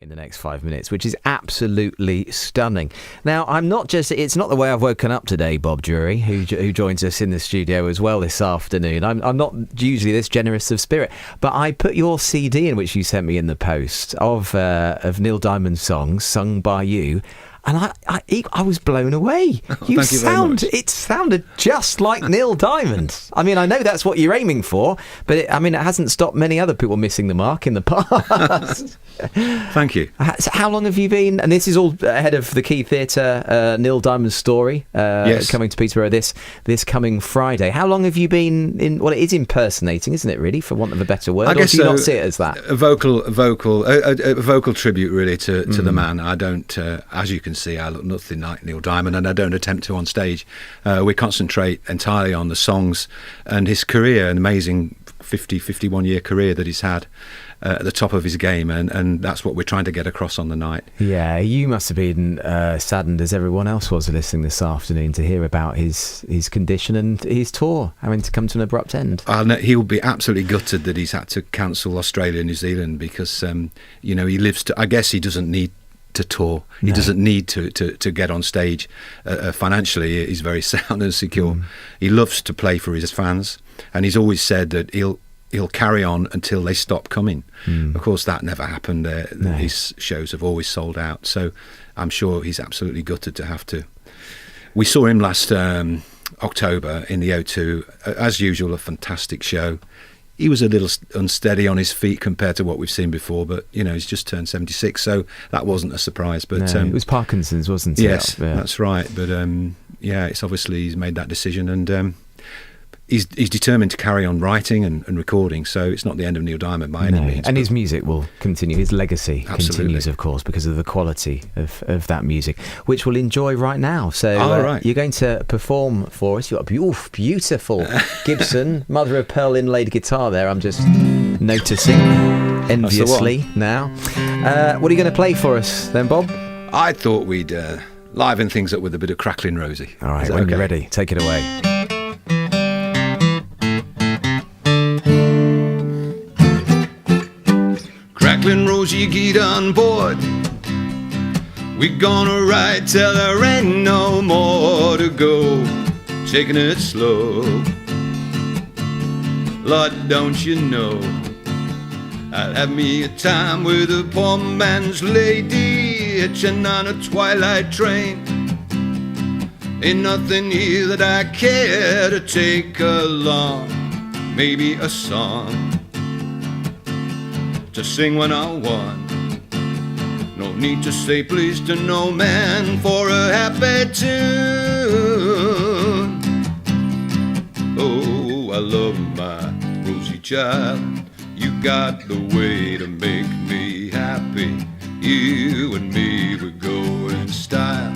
in the next 5 minutes, which is absolutely stunning. Now, it's not the way I've woken up today, Bob Drury, who joins us in the studio as well this afternoon. I'm not usually this generous of spirit, but I put your CD in, which you sent me in the post, of Neil Diamond's songs sung by you. And I was blown away. Thank you very much. It sounded just like Neil Diamond. I mean, I know that's what you're aiming for, but it hasn't stopped many other people missing the mark in the past. Thank you. So how long have you been? And this is all ahead of the Key Theatre Neil Diamond story Yes. coming to Peterborough this coming Friday. How long have you been in? Well, it is impersonating, isn't it? Really, for want of a better word. I guess or do you so. not see it as that? A vocal tribute, really, to the man. I don't, as you can see, I look nothing like Neil Diamond, and I don't attempt to on stage. We concentrate entirely on the songs and his career, an amazing 51 year career that he's had. At the top of his game, and that's what we're trying to get across on the night. Yeah, you must have been saddened, as everyone else was listening this afternoon, to hear about his condition and his tour having to come to an abrupt end. He'll be absolutely gutted that he's had to cancel Australia and New Zealand because he lives to. I guess he doesn't need to tour. He doesn't need to get on stage. Financially, he's very sound and secure. He loves to play for his fans, and he's always said that he'll carry on until they stop coming. Of course, that never happened. His shows have always sold out, so I'm sure he's absolutely gutted to have to. We saw him last October in the O2. As usual, a fantastic show. He was a little unsteady on his feet compared to what we've seen before, but he's just turned 76, so that wasn't a surprise. But it was Parkinson's, wasn't it? Yes, that's right. But it's obviously he's made that decision, and he's determined to carry on writing and recording, so it's not the end of Neil Diamond by any means. And his music will continue, his legacy continues, of course, because of the quality of that music, which we'll enjoy right now. So you're going to perform for us. You've got a beautiful Gibson mother of pearl inlaid guitar there, I'm just noticing enviously now. What are you going to play for us then, Bob? I thought we'd liven things up with a bit of Crackling Rosie. All right, when you're ready, take it away. Crackling Rosie, get on board. We're gonna ride till there ain't no more to go. Taking it slow. Lord, don't you know I'll have me a time with a poor man's lady, hitching on a twilight train. Ain't nothing here that I care to take along. Maybe a song to sing when I want. No need to say please to no man for a happy tune. Oh, I love my Rosie child. You got the way to make me happy. You and me, we go in style.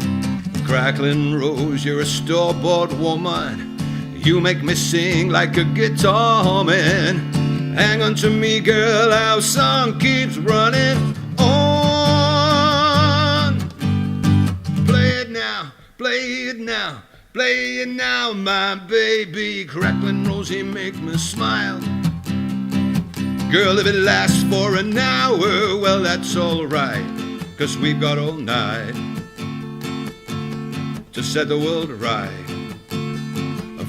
Crackling Rose, you're a store-bought woman. You make me sing like a guitar man. Hang on to me, girl, our song keeps running on. Play it now, play it now, play it now, my baby. Crackling Rosie, make me smile. Girl, if it lasts for an hour, well, that's alright, 'cause we've got all night to set the world right.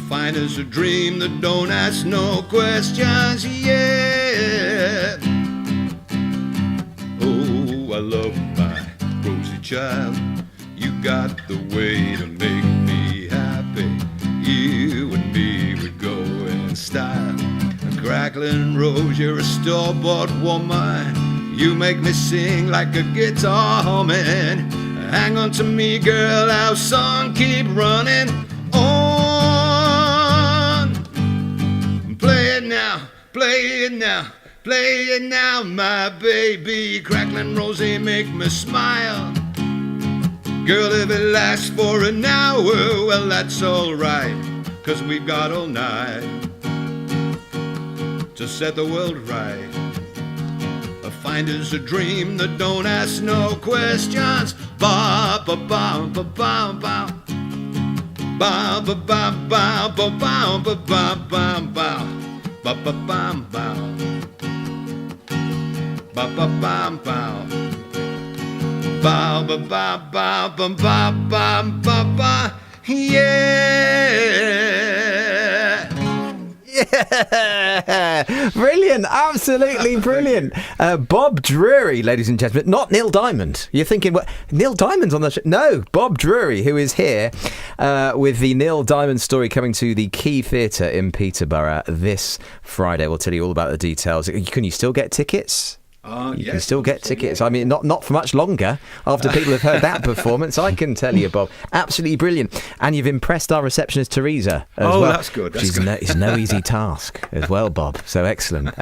Fine as a dream that don't ask no questions, yeah. Oh, I love my Rosie child. You got the way to make me happy. You and me would go in style. A crackling Rose, you're a store-bought woman. You make me sing like a guitar man. Hang on to me, girl, our song keep running on. Play it now, play it now, play it now, my baby. Crackling Rosie, make me smile. Girl, if it lasts for an hour, well, that's alright, 'cause we've got all night to set the world right. A find is a dream that don't ask no questions. Ba ba ba ba ba ba. Ba ba ba ba ba ba ba ba ba ba ba ba ba ba ba ba ba ba. ba ba ba ba ba ba ba ba ba. Yeah. Yeah, brilliant, absolutely brilliant. Bob Drury, ladies and gentlemen, not Neil Diamond. You're thinking, what? Neil Diamond's on the show? No, Bob Drury, who is here with the Neil Diamond story coming to the Key Theatre in Peterborough this Friday. We'll tell you all about the details. Can you still get tickets? You can still get tickets. I mean, not for much longer after people have heard that performance, I can tell you, Bob. Absolutely brilliant. And you've impressed our receptionist, Teresa, as well. That's good. It's no easy task as well, Bob. So excellent.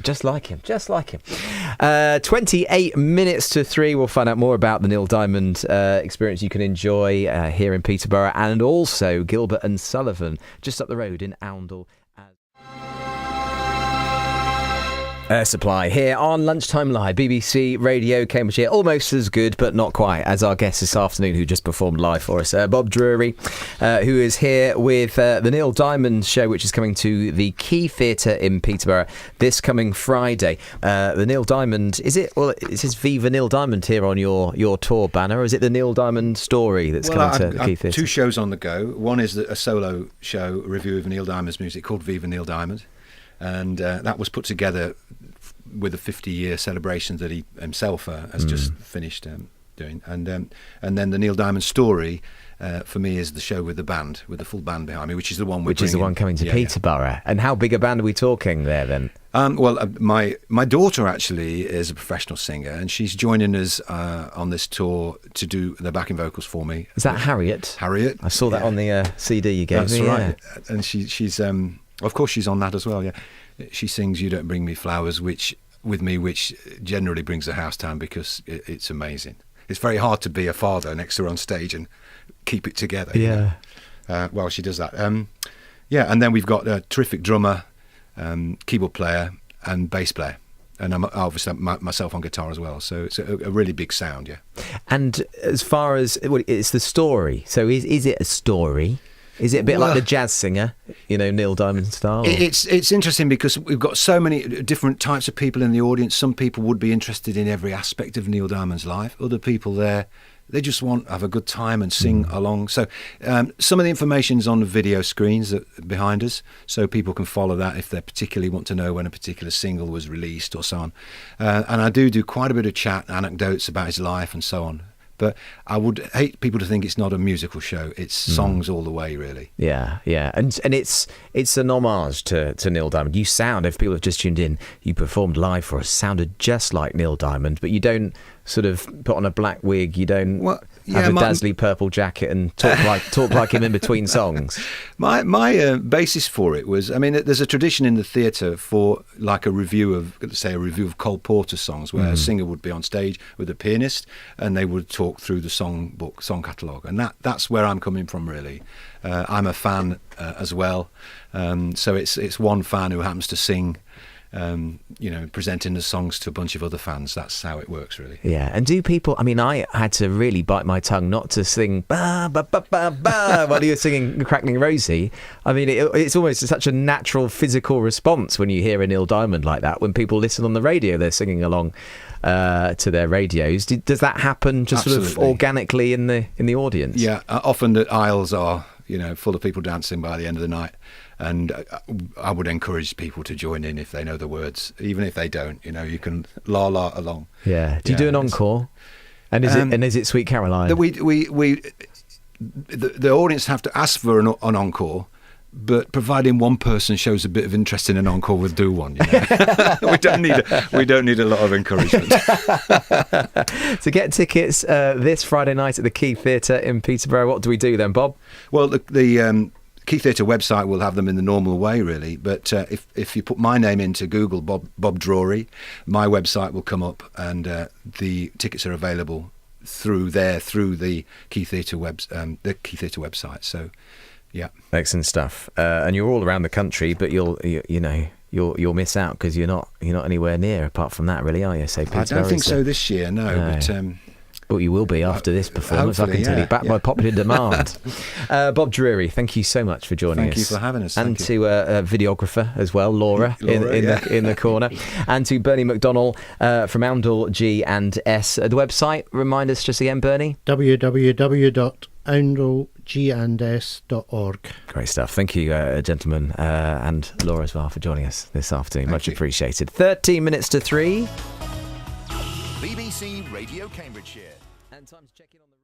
Just like him. 28 minutes to 3. We'll find out more about the Neil Diamond experience you can enjoy here in Peterborough, and also Gilbert and Sullivan, just up the road in Oundle. Air Supply here on Lunchtime Live, BBC Radio Cambridgeshire. Almost as good, but not quite, as our guest this afternoon, who just performed live for us, Bob Drury, who is here with the Neil Diamond show, which is coming to the Key Theatre in Peterborough this coming Friday. The Neil Diamond, it says Viva Neil Diamond here on your tour banner, or is it the Neil Diamond story that's coming to the Key Theatre? 2 shows on the go. One is a solo show, a review of Neil Diamond's music called Viva Neil Diamond. And that was put together with the 50-year celebration that he himself has just finished doing. And then the Neil Diamond story, for me, is the show with the band, with the full band behind me, which is the one coming to Peterborough. Yeah. And how big a band are we talking there then? My daughter actually is a professional singer, and she's joining us on this tour to do the backing vocals for me. Is that Harriet? Harriet. I saw that on the CD you gave me. That's right. And she's of course she's on that as well. Yeah, she sings "You Don't Bring Me Flowers," which generally brings the house down because it's amazing. It's very hard to be a father next to her on stage and keep it together. Yeah. While she does that. And then we've got a terrific drummer, keyboard player, and bass player. And I'm obviously myself on guitar as well. So it's a really big sound, yeah. And as far as it's the story, so is it a story? Is it a bit like the jazz singer, Neil Diamond style? It's interesting because we've got so many different types of people in the audience. Some people would be interested in every aspect of Neil Diamond's life. Other people they just want to have a good time and sing along. So some of the information's on the video screens behind us, so people can follow that if they particularly want to know when a particular single was released or so on. And I do quite a bit of chat, anecdotes about his life and so on. But I would hate people to think it's not a musical show. It's songs all the way, really. Yeah. And it's an homage to Neil Diamond. You sound, if people have just tuned in, you performed live for us, sounded just like Neil Diamond, but you don't sort of put on a black wig, you don't have a dazzly purple jacket and talk like him in between songs. My basis for it was, there's a tradition in the theatre for like a review of Cole Porter's songs, where a singer would be on stage with a pianist and they would talk through the song catalogue, and that's where I'm coming from, really. I'm a fan as well, so it's one fan who happens to sing, presenting the songs to a bunch of other fans. That's how it works, really. Yeah. And do people, I had to really bite my tongue not to sing ba ba ba ba ba while you're singing Crackling Rosie. It's almost such a natural physical response when you hear a Neil Diamond like that. When people listen on the radio, they're singing along to their radios. Does that happen just Absolutely. sort of organically in the audience? Yeah. Often the aisles are full of people dancing by the end of the night. And I would encourage people to join in if they know the words, even if they don't. You can la along. Yeah. Do you do an encore? And is it Sweet Caroline? The audience have to ask for an encore, but providing one person shows a bit of interest in an encore, we'll do one. We don't need a lot of encouragement. To get tickets this Friday night at the Key Theatre in Peterborough, what do we do then, Bob? Well, the Key Theatre website will have them in the normal way, really. But if you put my name into Google, Bob Drury, my website will come up, and the tickets are available through the Key Theatre website. So, yeah, excellent stuff. And you're all around the country, but you'll miss out because you're not anywhere near apart from that, really, are you? So I don't think so this year, no. But Well, you will be after this performance. I can hopefully, tell you, yeah, back by popular demand. Bob Drury, thank you so much for joining us. Thank you for having us. And to a videographer as well, Laura, in the corner. And to Bernie McDonnell from Oundle G and S. The website, remind us just again, Bernie? www.oundlegandS.org. Great stuff. Thank you, gentlemen, and Laura as well, for joining us this afternoon. Thank Much you. appreciated. 13 minutes to 3. BBC Radio Cambridgeshire. And time to check in on the